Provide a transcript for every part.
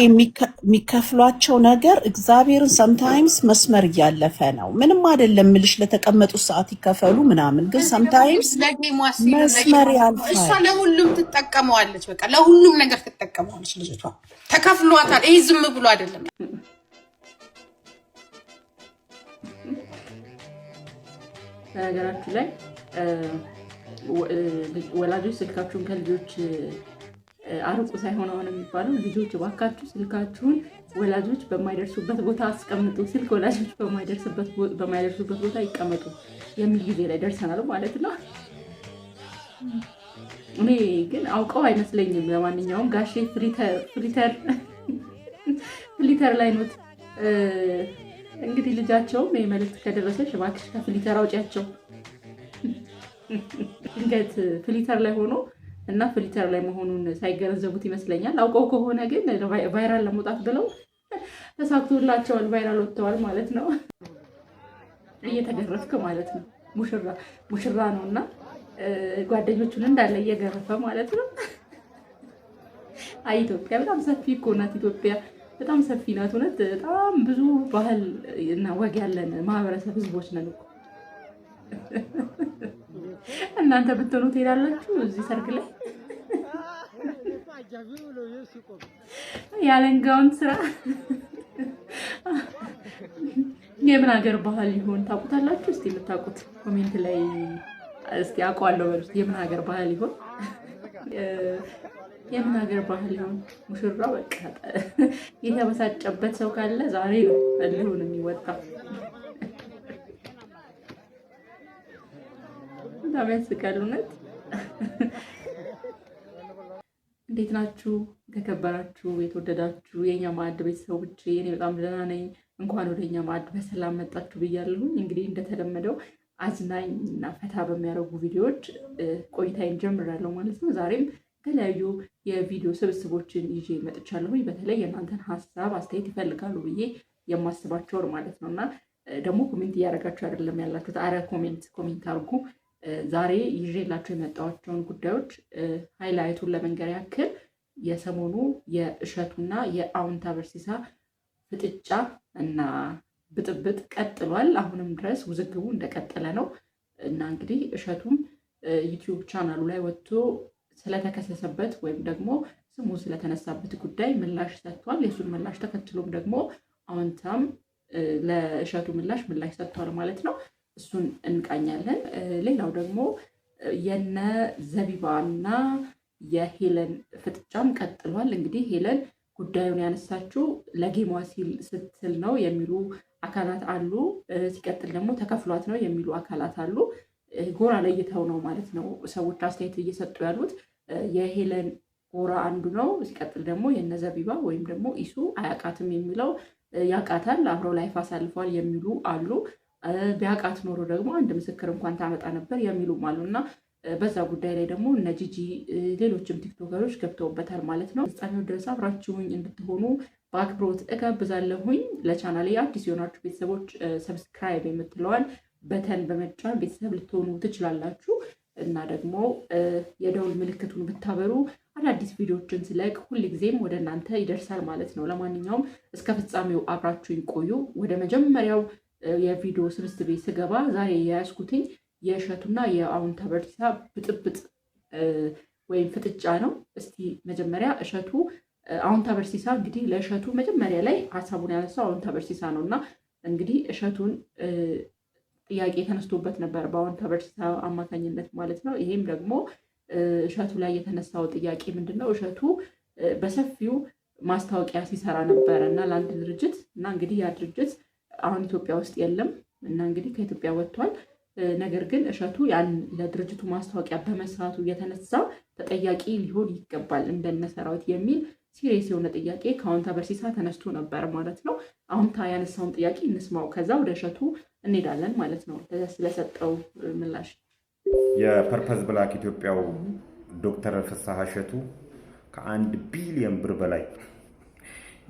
የሚከፍሏቸው ነገር እግዚአብሔርን ሰምታይምስ መስመር እያለፈ ነው። ምንም አይደለም ምልሽ ለተቀመጡ ሰዓት ይከፈሉ ምናምን፣ ግን ሰምታይምስ መስመር ያልፋል። እሷ ለሁሉም ትጠቀመዋለች። በቃ ለሁሉም ነገር ትጠቀመዋለች። ልጅቷ ተከፍሏታል። ይሄ ዝም ብሎ አይደለም። በነገራችሁ ላይ ወላጆች ስልካችሁን ከልጆች አርቁ ሳይሆን አሁን የሚባለው ልጆች እባካችሁ ስልካችሁን ወላጆች በማይደርሱበት ቦታ አስቀምጡ፣ ስልክ ወላጆች በማይደርሱበት ቦታ ይቀመጡ የሚል ጊዜ ላይ ደርሰናል ማለት ነው። እኔ ግን አውቀው አይመስለኝም። ለማንኛውም ጋሼ ፍሊተር ላይ ኖት። እንግዲህ ልጃቸውም መልዕክት ከደረሰሽ እባክሽ ከፍሊተር አውጪያቸው። ድንገት ፍሊተር ላይ ሆኖ እና ፍሊተር ላይ መሆኑን ሳይገነዘቡት ይመስለኛል። አውቀው ከሆነ ግን ቫይራል ለመውጣት ብለው ተሳክቶላቸዋል፣ ቫይራል ወጥተዋል ማለት ነው። እየተገረፍክ ማለት ነው። ሙሽራ ነው እና ጓደኞቹን እንዳለ እየገረፈ ማለት ነው። አይ ኢትዮጵያ በጣም ሰፊ እኮ ናት። ኢትዮጵያ በጣም ሰፊ ናት። እውነት በጣም ብዙ ባህል እና ወግ ያለን ማህበረሰብ ህዝቦች ነን እኮ። እናንተ ብትሆኑ ትሄዳላችሁ እዚህ ሰርግ ላይ ያለንጋውን ስራ የምን ሀገር ባህል ይሆን ታውቁታላችሁ? እስቲ የምታውቁት ኮሜንት ላይ እስቲ አውቀዋለሁ በሉ። የምን ሀገር ባህል ይሆን? የምን ሀገር ባህል ይሆን? ሙሽራ በቃ የተበሳጨበት ሰው ካለ ዛሬ ነው እልሁን የሚወጣው። በጣም ያስቃል እውነት። እንዴት ናችሁ የተከበራችሁ የተወደዳችሁ የኛ ማዕድ ቤተሰቦች? እኔ በጣም ደህና ነኝ። እንኳን ወደ እኛ ማዕድ በሰላም መጣችሁ ብያለሁኝ። እንግዲህ እንደተለመደው አዝናኝ እና ፈታ በሚያደርጉ ቪዲዮዎች ቆይታዬን ጀምራለሁ ማለት ነው። ዛሬም የተለያዩ የቪዲዮ ስብስቦችን ይዤ መጥቻለሁኝ። በተለይ የእናንተን ሀሳብ አስተያየት ይፈልጋሉ ብዬ የማስባቸውን ማለት ነው። እና ደግሞ ኮሜንት እያደረጋችሁ አይደለም ያላችሁት። አረ ኮሜንት አድርጉ። ዛሬ ይዤላችሁ የመጣኋቸውን ጉዳዮች ሃይላይቱን ለመንገር ያክል የሰሞኑ የእሸቱና የአውንታ በርሲሳ ፍጥጫ እና ብጥብጥ ቀጥሏል። አሁንም ድረስ ውዝግቡ እንደቀጠለ ነው እና እንግዲህ እሸቱም ዩቲዩብ ቻናሉ ላይ ወጥቶ ስለተከሰሰበት ወይም ደግሞ ስሙ ስለተነሳበት ጉዳይ ምላሽ ሰጥቷል። የሱን ምላሽ ተከትሎም ደግሞ አውንታም ለእሸቱ ምላሽ ሰጥቷል ማለት ነው። እሱን እንቃኛለን። ሌላው ደግሞ የነ ዘቢባና የሄለን ፍጥጫም ቀጥሏል። እንግዲህ ሄለን ጉዳዩን ያነሳችው ለጌሟ ስትል ነው የሚሉ አካላት አሉ። ሲቀጥል ደግሞ ተከፍሏት ነው የሚሉ አካላት አሉ። ጎራ ለይተው ነው ማለት ነው ሰዎች አስተያየት እየሰጡ ያሉት። የሄለን ጎራ አንዱ ነው። ሲቀጥል ደግሞ የነ ዘቢባ ወይም ደግሞ ኢሱ አያቃትም የሚለው ያቃታል፣ አብረው ላይፍ አሳልፈዋል የሚሉ አሉ። ቢያቃት ኖሮ ደግሞ አንድ ምስክር እንኳን ታመጣ ነበር የሚሉም አሉ እና በዛ ጉዳይ ላይ ደግሞ እነ ጂጂ ሌሎችም ቲክቶከሮች ገብተውበታል ማለት ነው። ፍጻሜው ድረስ አብራችሁኝ እንድትሆኑ በአክብሮት እጋብዛለሁኝ። ለቻናሌ አዲስ የሆናችሁ ቤተሰቦች ሰብስክራይብ የምትለዋል በተን በመጫን ቤተሰብ ልትሆኑ ትችላላችሁ እና ደግሞ የደውል ምልክቱን ብታበሩ አዳዲስ ቪዲዮዎችን ስለቅ ሁልጊዜም ወደ እናንተ ይደርሳል ማለት ነው። ለማንኛውም እስከ ፍጻሜው አብራችሁኝ ቆዩ። ወደ መጀመሪያው የቪዲዮ ስብስቤ ስገባ ዛሬ የያዝኩትኝ የእሸቱና የአውንታ በርሲሳ ብጥብጥ ወይም ፍጥጫ ነው። እስቲ መጀመሪያ እሸቱ አውንታ በርሲሳ እንግዲህ ለእሸቱ መጀመሪያ ላይ ሀሳቡን ያነሳው አውንታ በርሲሳ ነው እና እንግዲህ እሸቱን ጥያቄ ተነስቶበት ነበር በአውንታ በርሲሳ አማካኝነት ማለት ነው። ይሄም ደግሞ እሸቱ ላይ የተነሳው ጥያቄ ምንድን ነው? እሸቱ በሰፊው ማስታወቂያ ሲሰራ ነበረ እና ለአንድ ድርጅት እና እንግዲህ ያ ድርጅት አሁን ኢትዮጵያ ውስጥ የለም እና እንግዲህ ከኢትዮጵያ ወጥቷል። ነገር ግን እሸቱ ያን ለድርጅቱ ማስታወቂያ በመስራቱ የተነሳ ተጠያቂ ሊሆን ይገባል እንደነ ሰራዊት የሚል ሲሪየስ የሆነ ጥያቄ ከአውንታ በርሲሳ ተነስቶ ነበር ማለት ነው። አውንታ ያነሳውን ጥያቄ እንስማው፣ ከዛ ወደ እሸቱ እንሄዳለን ማለት ነው ስለሰጠው ምላሽ። የፐርፐዝ ብላክ ኢትዮጵያው ዶክተር ፍስሐ እሸቱ ከ1 ቢሊዮን ብር በላይ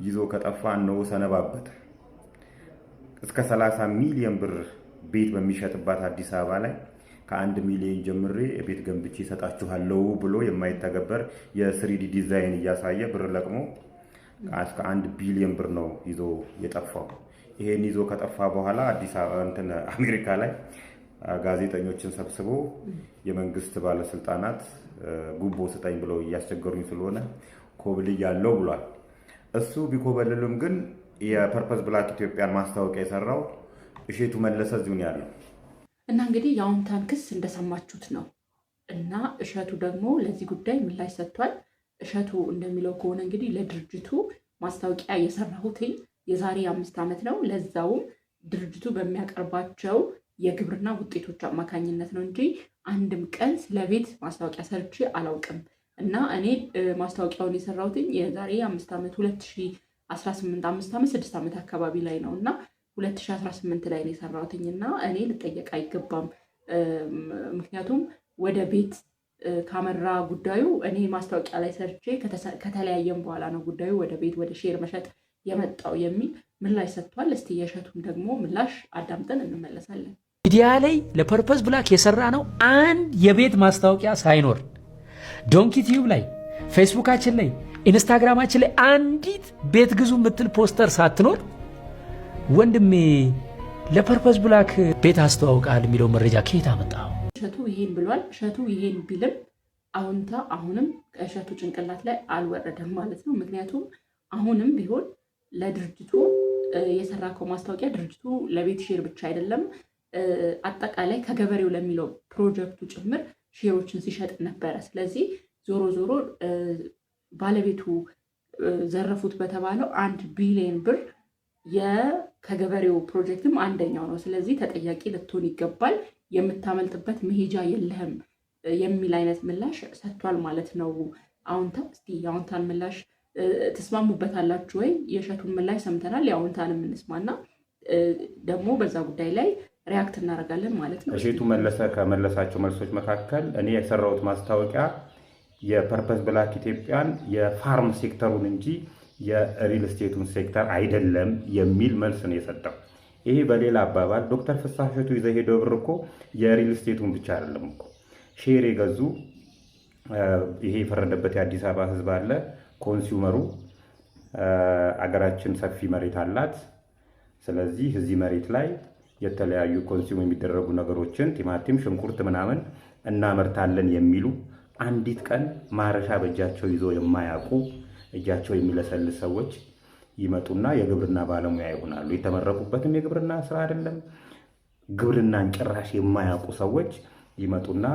ይዞ ከጠፋ ነው ሰነባበት። እስከ 30 ሚሊዮን ብር ቤት በሚሸጥባት አዲስ አበባ ላይ ከ1 ሚሊዮን ጀምሬ ቤት ገንብቼ እሰጣችኋለሁ ብሎ የማይተገበር የ3D ዲዛይን እያሳየ ብር ለቅሞ እስከ 1 ቢሊዮን ብር ነው ይዞ የጠፋው። ይሄን ይዞ ከጠፋ በኋላ አዲስ አበባ አሜሪካ ላይ ጋዜጠኞችን ሰብስቦ የመንግስት ባለስልጣናት ጉቦ ስጠኝ ብለው እያስቸገሩኝ ስለሆነ ኮብልያለሁ ብሏል። እሱ ቢኮበልልም ግን የፐርፐዝ ብላክ ኢትዮጵያን ማስታወቂያ የሰራው እሸቱ መለሰ እዚሁ ነው ያለው። እና እንግዲህ የአዎንታን ክስ እንደሰማችሁት ነው። እና እሸቱ ደግሞ ለዚህ ጉዳይ ምላሽ ሰጥቷል። እሸቱ እንደሚለው ከሆነ እንግዲህ ለድርጅቱ ማስታወቂያ የሰራሁትኝ የዛሬ 5 ዓመት ነው። ለዛውም ድርጅቱ በሚያቀርባቸው የግብርና ውጤቶች አማካኝነት ነው እንጂ አንድም ቀን ስለ ቤት ማስታወቂያ ሰርቼ አላውቅም። እና እኔ ማስታወቂያውን የሰራሁትኝ የዛሬ 5 ዓመት 2018 5 ዓመት 6 ዓመት አካባቢ ላይ ነው እና 2018 ላይ ነው የሰራሁትኝ እና እኔ ልጠየቅ አይገባም። ምክንያቱም ወደ ቤት ካመራ ጉዳዩ እኔ ማስታወቂያ ላይ ሰርቼ ከተለያየም በኋላ ነው ጉዳዩ ወደ ቤት ወደ ሼር መሸጥ የመጣው የሚል ምላሽ ሰጥቷል። እስቲ የእሸቱን ደግሞ ምላሽ አዳምጠን እንመለሳለን። ሚዲያ ላይ ለፐርፐዝ ብላክ የሰራ ነው አንድ የቤት ማስታወቂያ ሳይኖር ዶንኪ ቲዩብ ላይ፣ ፌስቡካችን ላይ፣ ኢንስታግራማችን ላይ አንዲት ቤት ግዙ የምትል ፖስተር ሳትኖር ወንድሜ ለፐርፐዝ ብላክ ቤት አስተዋውቃል የሚለው መረጃ ከየት አመጣው? እሸቱ ይሄን ብሏል። እሸቱ ይሄን ቢልም አዎንታ አሁንም ከእሸቱ ጭንቅላት ላይ አልወረደም ማለት ነው። ምክንያቱም አሁንም ቢሆን ለድርጅቱ የሰራከው ማስታወቂያ ድርጅቱ ለቤት ሼር ብቻ አይደለም፣ አጠቃላይ ከገበሬው ለሚለው ፕሮጀክቱ ጭምር ሼሮችን ሲሸጥ ነበረ። ስለዚህ ዞሮ ዞሮ ባለቤቱ ዘረፉት በተባለው 1 ቢሊዮን ብር ከገበሬው ፕሮጀክትም አንደኛው ነው። ስለዚህ ተጠያቂ ልትሆን ይገባል፣ የምታመልጥበት መሄጃ የለህም የሚል አይነት ምላሽ ሰጥቷል ማለት ነው አዎንታ። እስቲ የአዎንታን ምላሽ ትስማሙበታላችሁ ወይ? የእሸቱን ምላሽ ሰምተናል፣ የአዎንታን የምንስማና ደግሞ በዛ ጉዳይ ላይ ሪያክት እናደርጋለን ማለት ነው። እሸቱ መለሰ ከመለሳቸው መልሶች መካከል እኔ የሰራሁት ማስታወቂያ የፐርፐዝ ብላክ ኢትዮጵያን የፋርም ሴክተሩን እንጂ የሪል ስቴቱን ሴክተር አይደለም የሚል መልስ ነው የሰጠው። ይሄ በሌላ አባባል ዶክተር ፍስሐ እሸቱ ይዘው ሄደው ብር እኮ የሪል ስቴቱን ብቻ አይደለም እኮ ሼር የገዙ ይሄ የፈረደበት የአዲስ አበባ ሕዝብ አለ። ኮንሱመሩ አገራችን ሰፊ መሬት አላት። ስለዚህ እዚህ መሬት ላይ የተለያዩ ኮንሱም የሚደረጉ ነገሮችን ቲማቲም፣ ሽንኩርት ምናምን እናመርታለን የሚሉ አንዲት ቀን ማረሻ በእጃቸው ይዞ የማያውቁ እጃቸው የሚለሰልስ ሰዎች ይመጡና የግብርና ባለሙያ ይሆናሉ። የተመረቁበትም የግብርና ስራ አይደለም፣ ግብርናን ጭራሽ የማያውቁ ሰዎች ይመጡና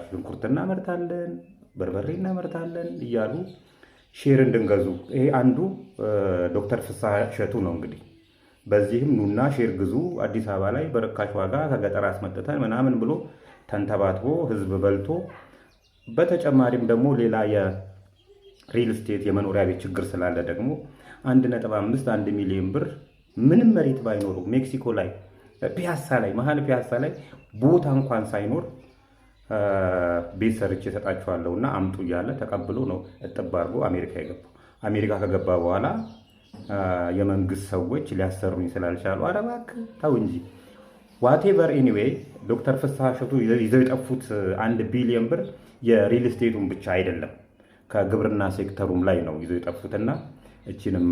ሽንኩርት እናመርታለን፣ በርበሬ እናመርታለን እያሉ ሼር እንድንገዙ። ይሄ አንዱ ዶክተር ፍስሐ እሸቱ ነው እንግዲህ። በዚህም ኑና ሼር ግዙ አዲስ አበባ ላይ በርካሽ ዋጋ ከገጠር አስመጥተን ምናምን ብሎ ተንተባትቦ ህዝብ በልቶ፣ በተጨማሪም ደግሞ ሌላ የሪል ስቴት የመኖሪያ ቤት ችግር ስላለ ደግሞ 1.5 ሚሊዮን ብር ምንም መሬት ባይኖሩ ሜክሲኮ ላይ ፒያሳ ላይ መሀል ፒያሳ ላይ ቦታ እንኳን ሳይኖር ቤት ሰርቼ እሰጣችኋለሁ እና አምጡ እያለ ተቀብሎ ነው እጥብ አድርጎ አሜሪካ የገባው። አሜሪካ ከገባ በኋላ የመንግስት ሰዎች ሊያሰሩኝ ስላልቻሉ ኧረ እባክህ ተው እንጂ ዋቴቨር ኤኒዌይ ዶክተር ፍስሐ እሸቱ ይዘው የጠፉት 1 ቢሊዮን ብር የሪል ስቴቱን ብቻ አይደለም ከግብርና ሴክተሩም ላይ ነው ይዘው የጠፉትና እቺንም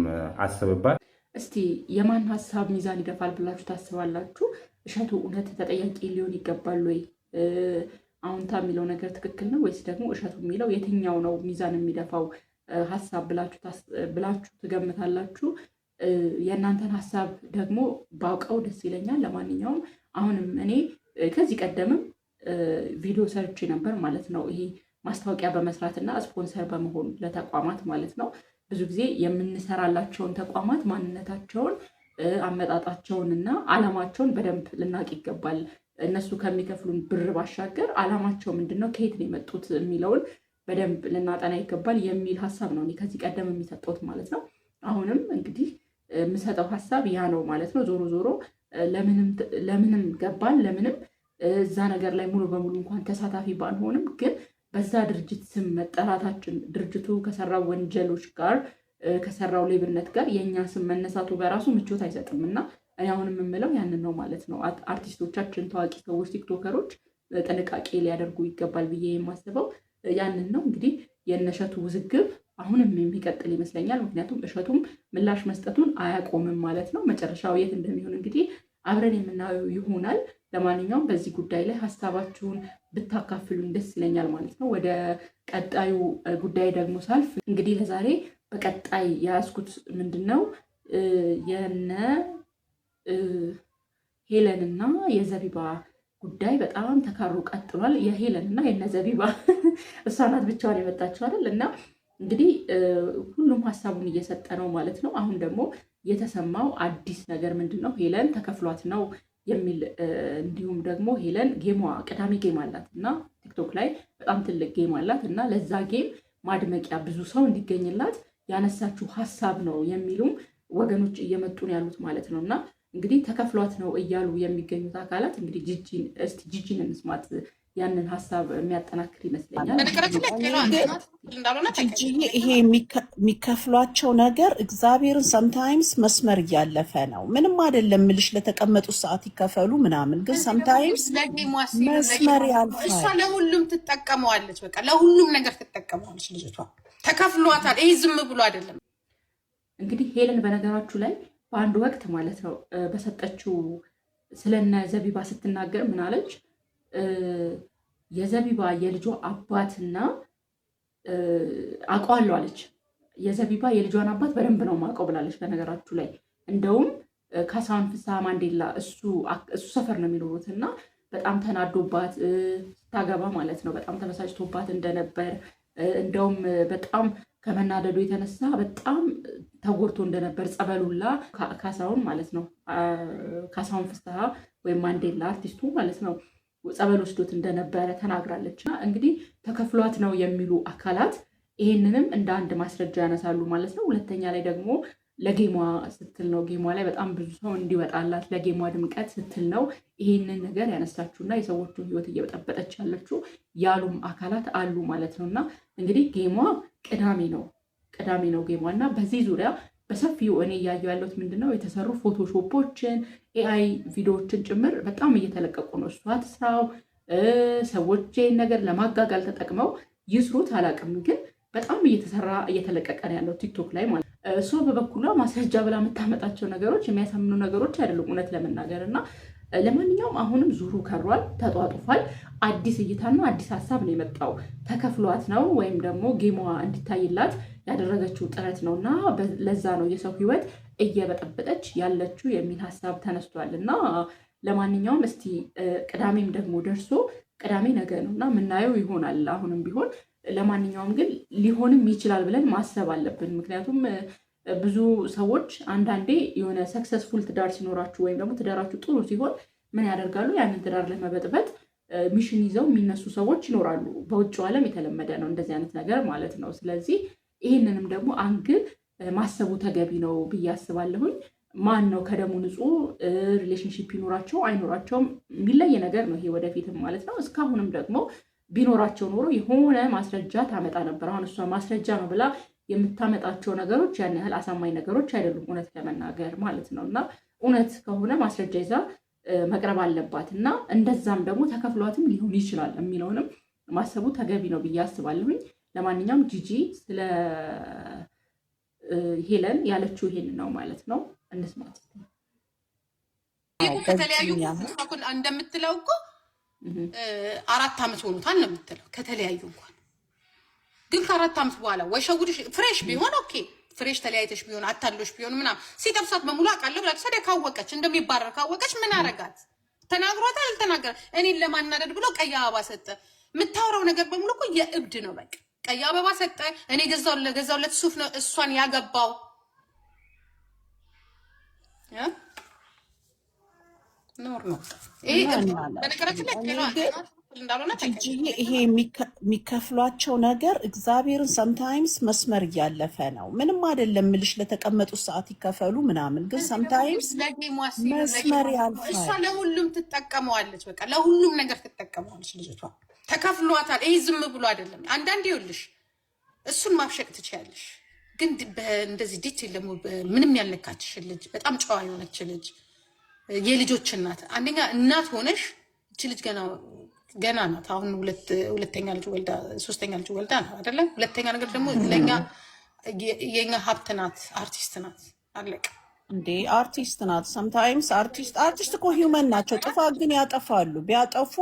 አስብባት። እስቲ የማን ሀሳብ ሚዛን ይደፋል ብላችሁ ታስባላችሁ? እሸቱ እውነት ተጠያቂ ሊሆን ይገባል ወይ? አዎንታ የሚለው ነገር ትክክል ነው ወይስ ደግሞ እሸቱ የሚለው የትኛው ነው ሚዛን የሚደፋው ሀሳብ ብላችሁ ትገምታላችሁ? የእናንተን ሀሳብ ደግሞ ባውቀው ደስ ይለኛል። ለማንኛውም አሁንም እኔ ከዚህ ቀደምም ቪዲዮ ሰርች ነበር ማለት ነው። ይሄ ማስታወቂያ በመስራትና ስፖንሰር በመሆን ለተቋማት ማለት ነው። ብዙ ጊዜ የምንሰራላቸውን ተቋማት ማንነታቸውን፣ አመጣጣቸውን እና አላማቸውን በደንብ ልናቅ ይገባል። እነሱ ከሚከፍሉን ብር ባሻገር አላማቸው ምንድነው፣ ከየት ነው የመጡት የሚለውን በደንብ ልናጠና ይገባል የሚል ሀሳብ ነው እኔ ከዚህ ቀደም የሚሰጠውት ማለት ነው። አሁንም እንግዲህ የምሰጠው ሀሳብ ያ ነው ማለት ነው። ዞሮ ዞሮ ለምንም ገባን ለምንም እዛ ነገር ላይ ሙሉ በሙሉ እንኳን ተሳታፊ ባንሆንም ግን በዛ ድርጅት ስም መጠራታችን ድርጅቱ ከሰራው ወንጀሎች ጋር ከሰራው ሌብነት ጋር የእኛ ስም መነሳቱ በራሱ ምቾት አይሰጥም እና እኔ አሁን የምምለው ያንን ነው ማለት ነው። አርቲስቶቻችን፣ ታዋቂ ሰዎች፣ ቲክቶከሮች ጥንቃቄ ሊያደርጉ ይገባል ብዬ የማስበው ያንን ነው። እንግዲህ የእነ እሸቱ ውዝግብ አሁንም የሚቀጥል ይመስለኛል። ምክንያቱም እሸቱም ምላሽ መስጠቱን አያቆምም ማለት ነው። መጨረሻው የት እንደሚሆን እንግዲህ አብረን የምናየው ይሆናል። ለማንኛውም በዚህ ጉዳይ ላይ ሀሳባችሁን ብታካፍሉኝ ደስ ይለኛል ማለት ነው። ወደ ቀጣዩ ጉዳይ ደግሞ ሳልፍ እንግዲህ ለዛሬ በቀጣይ የያዝኩት ምንድን ነው የነ ሄለን እና የዘቢባ ጉዳይ በጣም ተካሮ ቀጥሏል። የሄለን እና የነ ዘቢባ እሷ ናት ብቻዋን የመጣችው አይደል? እና እንግዲህ ሁሉም ሀሳቡን እየሰጠ ነው ማለት ነው። አሁን ደግሞ የተሰማው አዲስ ነገር ምንድን ነው? ሄለን ተከፍሏት ነው የሚል እንዲሁም ደግሞ ሄለን ጌሟ ቅዳሜ ጌም አላት እና ቲክቶክ ላይ በጣም ትልቅ ጌም አላት እና ለዛ ጌም ማድመቂያ ብዙ ሰው እንዲገኝላት ያነሳችው ሀሳብ ነው የሚሉም ወገኖች እየመጡ ነው ያሉት ማለት ነው። እና እንግዲህ ተከፍሏት ነው እያሉ የሚገኙት አካላት እንግዲህ ጂጂን እንስማት። ያንን ሀሳብ የሚያጠናክር ይመስለኛል። ይሄ የሚከፍሏቸው ነገር እግዚአብሔርን ሰምታይምስ መስመር እያለፈ ነው። ምንም አይደለም ምልሽ ለተቀመጡ ሰዓት ይከፈሉ ምናምን፣ ግን ሰምታይምስ መስመር ያልፋል። እሷ ለሁሉም ትጠቀመዋለች፣ በቃ ለሁሉም ነገር ትጠቀመዋለች ልጅቷ። ተከፍሏታል። ይሄ ዝም ብሎ አይደለም። እንግዲህ ሄለን በነገራችሁ ላይ በአንድ ወቅት ማለት ነው በሰጠችው ስለነ ዘቢባ ስትናገር ምን አለች? የዘቢባ የልጇ አባትና አውቀዋለሁ አለች። የዘቢባ የልጇን አባት በደንብ ነው ማውቀው ብላለች። በነገራችሁ ላይ እንደውም ካሳሁን ፍስሐ ማንዴላ እሱ ሰፈር ነው የሚኖሩት እና በጣም ተናዶባት ስታገባ ማለት ነው በጣም ተበሳጭቶባት እንደነበር እንደውም በጣም ከመናደዱ የተነሳ በጣም ተጎድቶ እንደነበር ጸበሉላ ካሳሁን ማለት ነው ካሳሁን ፍስሐ ወይም ማንዴላ አርቲስቱ ማለት ነው ጸበል ወስዶት እንደነበረ ተናግራለች። እንግዲህ ተከፍሏት ነው የሚሉ አካላት ይሄንንም እንደ አንድ ማስረጃ ያነሳሉ ማለት ነው። ሁለተኛ ላይ ደግሞ ለጌሟ ስትል ነው፣ ጌሟ ላይ በጣም ብዙ ሰው እንዲወጣላት ለጌሟ ድምቀት ስትል ነው ይሄንን ነገር ያነሳችሁና የሰዎቹን ሕይወት እየበጠበጠች ያለችው ያሉም አካላት አሉ ማለት ነው። እና እንግዲህ ጌሟ ቅዳሜ ነው ጌሟ እና በዚህ ዙሪያ በሰፊው እኔ እያየሁ ያለሁት ምንድነው የተሰሩ ፎቶሾፖችን ኤአይ ቪዲዮዎችን ጭምር በጣም እየተለቀቁ ነው። እሷ ትስራው ሰዎች ነገር ለማጋጋል ተጠቅመው ይስሩት አላውቅም፣ ግን በጣም እየተለቀቀ ነው ያለው ቲክቶክ ላይ ማለት ነው። እሷ በበኩሏ ማስረጃ ብላ የምታመጣቸው ነገሮች የሚያሳምኑ ነገሮች አይደሉም እውነት ለመናገር እና ለማንኛውም አሁንም ዙሩ ከሯል፣ ተጧጡፏል። አዲስ እይታና አዲስ ሀሳብ ነው የመጣው። ተከፍሏት ነው ወይም ደግሞ ጌሟ እንዲታይላት ያደረገችው ጥረት ነው እና ለዛ ነው የሰው ሕይወት እየበጠበጠች ያለችው የሚል ሀሳብ ተነስቷል። እና ለማንኛውም እስቲ ቅዳሜም ደግሞ ደርሶ ቅዳሜ ነገ ነው እና የምናየው ይሆናል አሁንም ቢሆን። ለማንኛውም ግን ሊሆንም ይችላል ብለን ማሰብ አለብን። ምክንያቱም ብዙ ሰዎች አንዳንዴ የሆነ ሰክሰስፉል ትዳር ሲኖራችሁ ወይም ደግሞ ትዳራችሁ ጥሩ ሲሆን ምን ያደርጋሉ? ያንን ትዳር ለመበጥበጥ ሚሽን ይዘው የሚነሱ ሰዎች ይኖራሉ። በውጭው ዓለም የተለመደ ነው እንደዚህ አይነት ነገር ማለት ነው። ስለዚህ ይህንንም ደግሞ አንግል ማሰቡ ተገቢ ነው ብዬ አስባለሁኝ። ማን ነው ከደሙ ንጹህ ሪሌሽንሽፕ ይኖራቸው አይኖራቸውም የሚለይ ነገር ነው ይሄ ወደፊትም ማለት ነው። እስካሁንም ደግሞ ቢኖራቸው ኖሮ የሆነ ማስረጃ ታመጣ ነበር። አሁን እሷ ማስረጃ ነው ብላ የምታመጣቸው ነገሮች ያን ያህል አሳማኝ ነገሮች አይደሉም እውነት ለመናገር ማለት ነው። እና እውነት ከሆነ ማስረጃ ይዛ መቅረብ አለባት እና እንደዛም ደግሞ ተከፍሏትም ሊሆን ይችላል የሚለውንም ማሰቡ ተገቢ ነው ብዬ አስባለሁኝ። ለማንኛውም ጂጂ ስለ ሄለን ያለችው ይሄን ነው ማለት ነው። እንስማት። ከተለያዩ እንደምትለው እኮ 4 ዓመት ሆኖታል ነው የምትለው። ከተለያዩ እንኳን ግን ከ4 ዓመት በኋላ ወይ ሸጉድሽ ፍሬሽ ቢሆን ኦኬ፣ ፍሬሽ ተለያይተሽ ቢሆን አታሎሽ ቢሆን ምናምን ሲጠብሳት በሙሉ አውቃለሁ ብላ ሰደ ካወቀች እንደሚባረር ካወቀች ምን አረጋት? ተናግሯታል አልተናገረም? እኔን ለማናደድ ብሎ ቀይ አበባ ሰጠ። የምታወራው ነገር በሙሉ እኮ የእብድ ነው። በቃ ቀይ አበባ ሰጠ። እኔ ገዛውለት ሱፍ ነው እሷን ያገባው። ኖር ነው ይሄ በነገራችን ላይ ይሄ የሚከፍሏቸው ነገር እግዚአብሔርን ሰምታይምስ መስመር እያለፈ ነው። ምንም አይደለም ምልሽ ለተቀመጡ ሰዓት ይከፈሉ ምናምን፣ ግን ሰምታይምስ መስመር ያልፋል። እሷ ለሁሉም ትጠቀመዋለች፣ በቃ ለሁሉም ነገር ትጠቀመዋለች ልጅቷ። ተከፍሏታል። ይሄ ዝም ብሎ አይደለም። አንዳንዴ ይኸውልሽ እሱን ማብሸቅ ትችያለሽ፣ ግን እንደዚህ ዲቴል ደግሞ ምንም ያልነካችሽ ልጅ፣ በጣም ጨዋ የሆነች ልጅ፣ የልጆች እናት፣ አንደኛ እናት ሆነሽ እቺ ልጅ ገና ናት። አሁን ሁለተኛ ልጅ ወልዳ 3ኛ ልጅ ወልዳ ነው አይደለ? ሁለተኛ ነገር ደግሞ ለኛ የኛ ሀብት ናት፣ አርቲስት ናት። አለቀ እንዴ አርቲስት ናት። ሰምታይምስ አርቲስት እኮ ሂውመን ናቸው። ጥፋት ግን ያጠፋሉ። ቢያጠፉ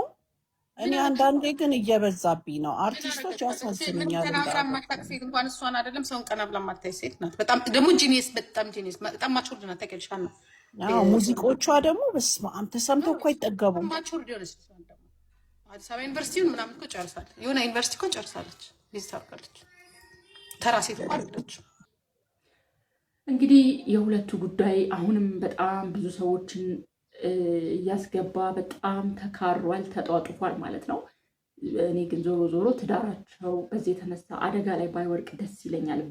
እኔ አንዳንዴ ግን እየበዛብኝ ነው። አርቲስቶች ያሳዝኑኛል። ተናግራ የማታውቅ ሴት እንኳን እሷን አይደለም ሰውን ቀና ብላ የማታይ ሴት ናት። በጣም ደግሞ ጂኒየስ፣ በጣም ጂኒየስ፣ በጣም ማቹርድ ናት። ተቀልሻል ነው ሙዚቆቿ ደግሞ በስመ አብ ተሰምተው እኮ አይጠገቡም። ማቹርድ የሆነች ደግሞ አዲስ አበባ ዩኒቨርሲቲውን ምናምን እኮ ጨርሳለች። የሆነ ዩኒቨርሲቲ እኮ ጨርሳለች። ቪዚት አድርጋለች። ተራ ሴት እኮ አይደለች። እንግዲህ የሁለቱ ጉዳይ አሁንም በጣም ብዙ ሰዎችን እያስገባ በጣም ተካሯል፣ ተጧጡፏል ማለት ነው። እኔ ግን ዞሮ ዞሮ ትዳራቸው በዚህ የተነሳ አደጋ ላይ ባይወድቅ ደስ ይለኛል።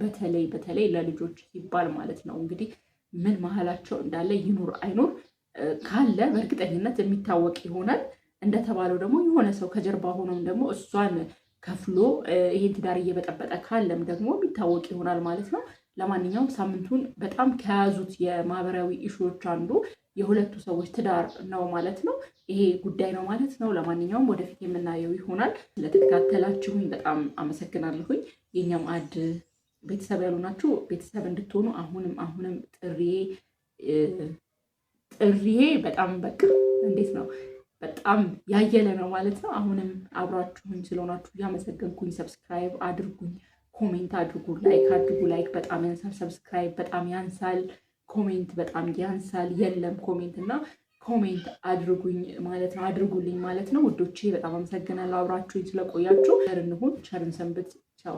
በተለይ ለልጆች ሲባል ማለት ነው። እንግዲህ ምን መሀላቸው እንዳለ ይኑር አይኑር ካለ በእርግጠኝነት የሚታወቅ ይሆናል። እንደተባለው ደግሞ የሆነ ሰው ከጀርባ ሆኖም ደግሞ እሷን ከፍሎ ይሄን ትዳር እየበጠበጠ ካለም ደግሞ የሚታወቅ ይሆናል ማለት ነው። ለማንኛውም ሳምንቱን በጣም ከያዙት የማህበራዊ ኢሹዎች አንዱ የሁለቱ ሰዎች ትዳር ነው ማለት ነው። ይሄ ጉዳይ ነው ማለት ነው። ለማንኛውም ወደፊት የምናየው ይሆናል። ስለተከታተላችሁኝ በጣም አመሰግናለሁኝ። የኛ ማዕድ ቤተሰብ ያሉ ናችሁ። ቤተሰብ እንድትሆኑ አሁንም ጥሪዬ በጣም በቃ እንዴት ነው በጣም ያየለ ነው ማለት ነው። አሁንም አብራችሁኝ ስለሆናችሁ እያመሰገንኩኝ፣ ሰብስክራይብ አድርጉኝ፣ ኮሜንት አድርጉ፣ ላይክ አድርጉ። ላይክ በጣም ያንሳል፣ ሰብስክራይብ በጣም ያንሳል፣ ኮሜንት በጣም ያንሳል። የለም ኮሜንት እና ኮሜንት አድርጉኝ ማለት ነው፣ አድርጉልኝ ማለት ነው። ውዶቼ በጣም አመሰግናለሁ አብራችሁኝ ስለቆያችሁ። ቸር እንሁን፣ ቸርን ሰንብት። ቻው